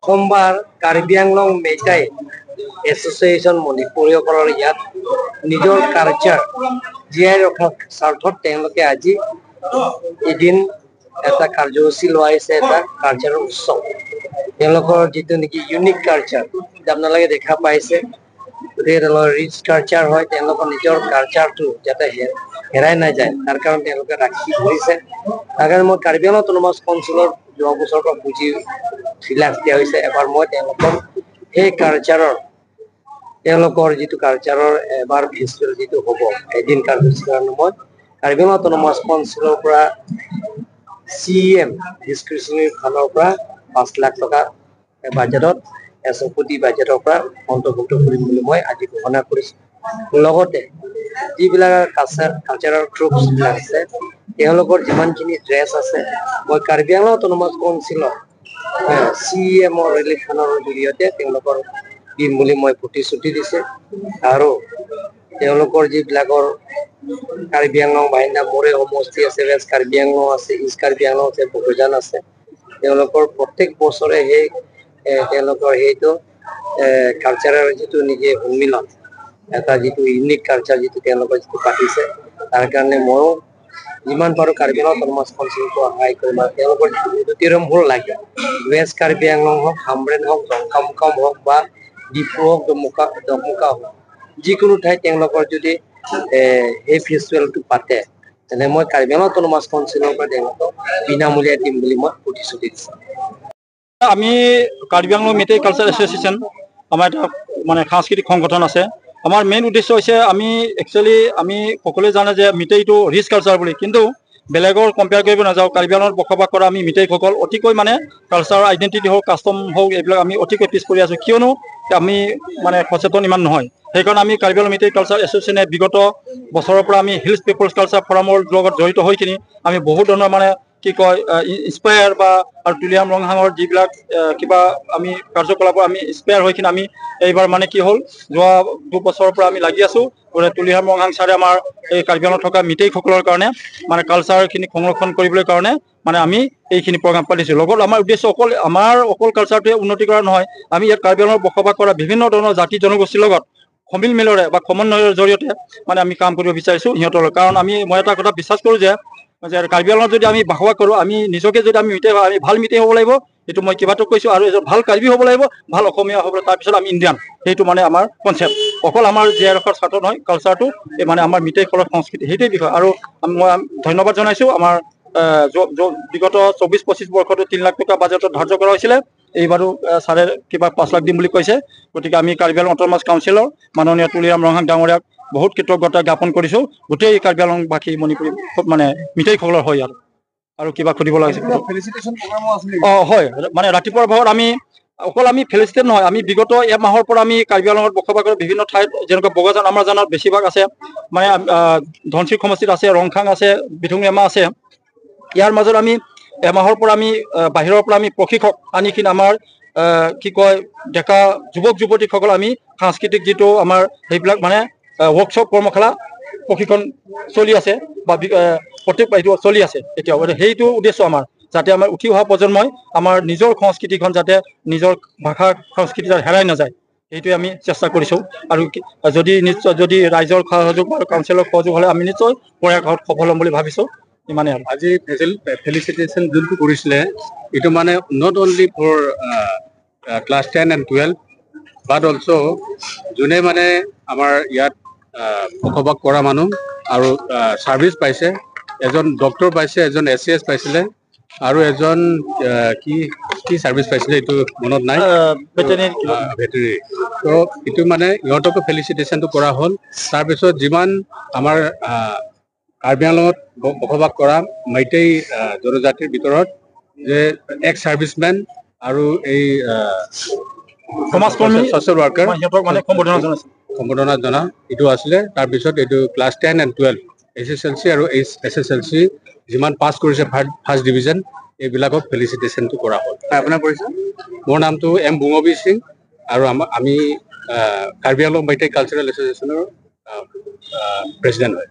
সোমবাৰ কাৰ্বি আংলং মেইটাই এছ'চিয়েশ্যন মণিপুৰীয়সকলৰ ইয়াত নিজৰ কালচাৰ জীয়াই ৰখাৰ স্বাৰ্থত তেওঁলোকে আজি এদিন এটা কাৰ্যসূচী লোৱাইছে, এটা কালচাৰৰ উৎসৱ। তেওঁলোকৰ যিটো নেকি ইউনিক কালচাৰ আপোনালোকে দেখা পাইছে, গতিকে তেওঁলোকৰ ৰিচ কালচাৰ হয়। তেওঁলোকৰ নিজৰ কালচাৰটো যাতে হেৰাই নাযায় তাৰ কাৰণে তেওঁলোকে ৰাখি ধৰিছে। তাৰ কাৰণে মই কাৰ্বি আংলং অট'নমাছ কাউন্সিলৰ যোৱা বছৰৰ পৰা বুজি ফিলাক্স দিয়া হৈছে। এবাৰ মই তেওঁলোকৰ সেই কালচাৰৰ তেওঁলোকৰ যিটো কালচাৰৰ এবাৰ ফেষ্টিভেল যিটো হ'ব এদিন কাৰ্যসূচীৰ কাৰণে মই কাৰ্বি আংলং অট'নমাছ কাউন্সিলৰ পৰা CEM ডিছক্ৰিপশ্যনেৰী ফালৰ পৰা 5 লাখ টকা বাজেটত কোটি বাজেটৰ পৰা অন্তৰ্ভুক্ত কৰিম বুলি মই আজি ঘোষণা কৰিছোঁ। লগতে যিবিলাক কালচাৰেল গ্ৰুপছবিলাক আছে তেওঁলোকৰ যিমানখিনি ড্ৰেছ আছে মই কাৰ্বি আংলং অট'নমাছ কাউন্সিলৰ CEM ৰিলিফ ফাণ্ডৰ জৰিয়তে তেওঁলোকৰ দিম বুলি মই প্ৰতিশ্ৰুতি দিছে। আৰু তেওঁলোকৰ যিবিলাকৰ কাৰ্বি আংলং বাহিনী মোৰে সমষ্টি আছে, ৱেষ্ট কাৰ্বি আংলং আছে, ইষ্ট কাৰ্বি আংলং আছে, বকৈজান আছে, তেওঁলোকৰ প্ৰত্যেক বছৰে সেই তেওঁলোকৰ সেইটো কালচাৰৰ যিটো নেকি সন্মিলন, এটা যিটো ইউনিক কালচাৰ যিটো তেওঁলোকৰ যিটো পাতিছে, তাৰ কাৰণে ময়ো যিমান পাৰোঁ কাৰ্বি আংলং অট'নমাছ কাউন্সিলটো সহায় কৰিম। আৰু তেওঁলোকৰ জ্যোতিৰমূল লাগে ৱেষ্ট কাৰ্বি আংলং হওক, হামৰেন হওক, জংকামুকাম হওক বা ডিফু হওক, ডমুকা হওক, যিকোনো ঠাইত তেওঁলোকৰ যদি এই ফেষ্টিভেলটো পাতে তেনে মই কাৰ্বি আংলং অট'নমাছ কাউন্সিলৰ পৰা তেওঁলোকক বিনামূলীয়া দিম বুলি মই প্ৰতিশ্ৰুতি দিছোঁ। আমি কাৰ্বি আংলং মেইটেই কালচাৰ এছ'চিয়েশ্যন আমাৰ এটা মানে সাংস্কৃতিক সংগঠন আছে। আমাৰ মেইন উদ্দেশ্য হৈছে আমি সকলোৱে জানে যে মিটেইটো ৰিচ কালচাৰ বুলি, কিন্তু বেলেগৰ কম্পেয়াৰ কৰিব নাযাওঁ। কাৰ্বি আংলঙত বসবাস কৰা আমি মিটেইসকল অতিকৈ মানে কালচাৰৰ আইডেণ্টিটি হওক, কাষ্টম হওক, এইবিলাক আমি অতিকৈ পিছ পৰি আছোঁ, কিয়নো আমি মানে সচেতন ইমান নহয়। সেইকাৰণে আমি কাৰ্বি আংলং মেইটেই কালচাৰ এছ'চিয়েশ্যনে বিগত বছৰৰ পৰা আমি হিলছ পিপলছ কালচাৰ ফৰামৰ লগত জড়িত হৈকিনি আমি বহুত ধৰণৰ মানে কি কয় ইনস্পায়াৰ বা আৰু তুলিহাম ৰংহাঙৰ যিবিলাক কিবা আমি কাৰ্যকলাপৰ আমি ইনস্পায়াৰ হৈকিনি আমি এইবাৰ মানে কি হ'ল যোৱা 2 বছৰৰ পৰা আমি লাগি আছোঁ। তুলিহাম ৰংহাং ছাৰে আমাৰ এই কাৰ্বি আংলঙত থকা মিটেইসকলৰ কাৰণে মানে কালচাৰখিনি সংৰক্ষণ কৰিবলৈ কাৰণে মানে আমি এইখিনি প্ৰগ্ৰাম পাতিছোঁ। লগত আমাৰ উদ্দেশ্য অকল কালচাৰটোৱে উন্নতি কৰা নহয়, আমি ইয়াত কাৰ্বি আংলঙত বসবাস কৰা বিভিন্ন ধৰণৰ জাতি জনগোষ্ঠীৰ লগত সমিল মিলৰে বা সমন্বয়ৰ জৰিয়তে মানে আমি কাম কৰিব বিচাৰিছোঁ সিহঁতৰ। কাৰণ মই এটা কথা বিশ্বাস কৰোঁ যে কাৰ্বি আংলঙত যদি আমি বসবাস কৰোঁ, আমি নিজকে যদি আমি আমি ভাল মিটেই হ'ব লাগিব, এইটো মই কিবাটো কৈছোঁ, আৰু এজন ভাল কাৰ্বি হ'ব লাগিব, ভাল অসমীয়া হ'ব লাগিব, তাৰপিছত আমি ইণ্ডিয়ান। সেইটো মানে আমাৰ কনচেপ্ট। অকল আমাৰ জীয়াই ৰখাৰ স্বাৰ্থ নহয়, কালচাৰটো এই মানে আমাৰ মিটেইসকলৰ সংস্কৃতি, সেইটোৱে বিষয়। আৰু মই ধন্যবাদ জনাইছোঁ। আমাৰ বিগত 24-25 বৰ্ষতো 3 লাখ টকা বাজেটত ধাৰ্য কৰা হৈছিলে, এইবাৰো ছাৰে কিবা 5 লাখ দিম বুলি কৈছে। গতিকে আমি কাৰ্বি আংলং অট'নমাছ কাউন্সিলৰ মাননীয় তুলিহাম ৰংহাং ডাঙৰীয়াক বহুত কৃতজ্ঞতা জ্ঞাপন কৰিছোঁ। গোটেই কাৰ্বি আংলংবাসী মণিপুৰী মানে মিটেইসকলৰ হয়। আৰু কিবা সুধিব লাগিছে? হয়, মানে ৰাতিপুৱাৰ ভাগত আমি ফেলিচিটেট নহয়, আমি বিগত এমাহৰ পৰা আমি কাৰ্বি আংলঙত বসবাস কৰা বিভিন্ন ঠাইত যেনেকৈ বগাজান আমাৰ জানাত বেছিভাগ আছে, মানে ধনশিৰি সমষ্টিত আছে, ৰংখাং আছে, বিথুংৰেমা আছে। ইয়াৰ মাজত আমি এমাহৰ পৰা আমি বাহিৰৰ পৰা আমি প্ৰশিক্ষক আনিকিনি আমাৰ কি কয় ডেকা যুৱক যুৱতীসকল আমি সাংস্কৃতিক যিটো আমাৰ সেইবিলাক মানে ৱৰ্কশ্বপ কৰ্মশালা প্ৰশিক্ষণ চলি আছে বা প্ৰত্যেক এইটো চলি আছে এতিয়াও। সেইটো উদ্দেশ্য আমাৰ, যাতে আমাৰ উঠি অহা প্ৰজন্মই আমাৰ নিজৰ সংস্কৃতিখন যাতে নিজৰ ভাষা সংস্কৃতি যাতে হেৰাই নাযায়, সেইটোৱে আমি চেষ্টা কৰিছোঁ। আৰু যদি ৰাইজৰ সহযোগ আৰু কাউন্সিলৰ সহযোগ হ'লে আমি নিশ্চয় প্ৰয়াসত সফল হ'ম বুলি ভাবিছোঁ। ইমানে আৰু আজি ফেলিচিটেশ্যন যোনটো কৰিছিলে, এইটো মানে not only for class 10 and 12 but also' যোনে মানে আমাৰ ইয়াত বসবাস কৰা মানুহ আৰু ছাৰ্ভিচ পাইছে, এজন ডক্টৰ পাইছে, এজন SCS পাইছিলে, আৰু এজন কি ছাৰ্ভিচ পাইছিলে এইটো মনত নাই, ভেটেনেৰী। তো এইটো মানে ইহঁতকো ফেলিচিটেশ্যনটো কৰা হ'ল। তাৰপিছত যিমান আমাৰ কাৰ্বি আংলঙত বসবাস কৰা মেইটেই জনজাতিৰ ভিতৰত যে এক্স ছাৰ্ভিচমেন আৰু এই সমাজকৰ্মী ছ'চিয়েল ৱাৰ্কাৰ সিহঁতক মানে সম্বোধনা জনাইছে। সম্বৰ্ধনা জনাওঁ এইটো আছিলে তাৰপিছত এইটো ক্লাছ 10 and 12 SSLC আৰু SSLC যিমান পাছ কৰিছে ফাৰ্ষ্ট ডিভিজন এইবিলাকক ফেলিচিটেশ্যনটো কৰা হ'ল আপোনাৰ পৰিচয় মোৰ নামটো এম বুঙবী সিং আৰু আমি কাৰ্বি আংলং মেইটেই কালচাৰেল এছ'চিয়েশ্যনৰ প্ৰেচিডেণ্ট হয়